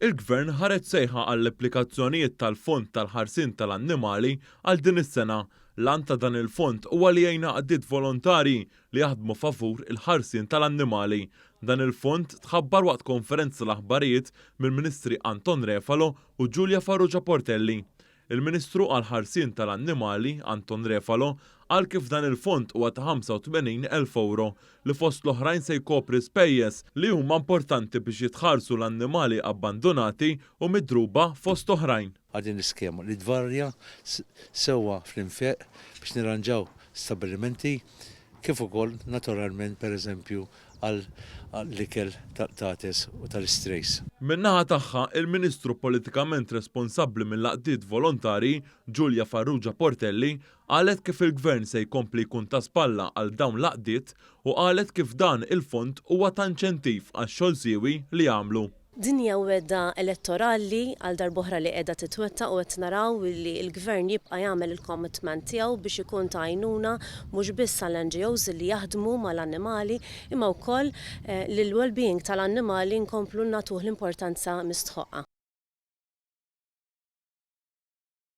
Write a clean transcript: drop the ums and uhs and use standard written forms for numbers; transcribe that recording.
Il-Gvern ħareġ sejħa għall-applikazzjonijiet tal-Fond tal-ħarsien tal-annimali għal din is-sena. L-għan ta' dan il-fond huwa li jgħinaqdiet volontari li jaħdmu favur il-ħarsien tal-annimali. Dan il-fond tħabbar waqt konferenza l-aħbarijiet mill-Ministri Anton Refalo u Giulia Farrugia Portelli. Il-Ministru għal-ħarsien tal-annimali, Anton Refalo, għal kif dan il-fond huwa ta' 85,000 euro li fost l-oħrajn se jkopri spejjeż li huma importanti biex jitħarsu l-annimali abbandonati u midruba fost oħrajn. Għadin l-iskema li tvarja sewwa fl-infeq biex nirranġaw stabilimenti kif ukoll naturalment pereżempju għall-ikel tal-tates u tal-istrejs. Min-naħa tagħha il-Ministru politikament responsabbli mill-laqdiet volontari Giulia Farrugia Portelli qalet kif il-Gvern se jkompli jkun ta' spalla għal dawn l-laqdiet u qalet kif dan il-fond huwa ta' inċentiv għax-xogħol siewi li jagħmlu. Din hija wedda elettorali għal darb'oħra li qiegħda titwettaq u qed naraw li l-Gvern jibqa' jagħmel il-commitment tiegħu biex ikun ta' għajnuna mhux biss għall-NGOs li jaħdmu mal-annimali imma wkoll lil well-being tal-annimali nkomplu nagħtuh l-importanza mistħoqqa.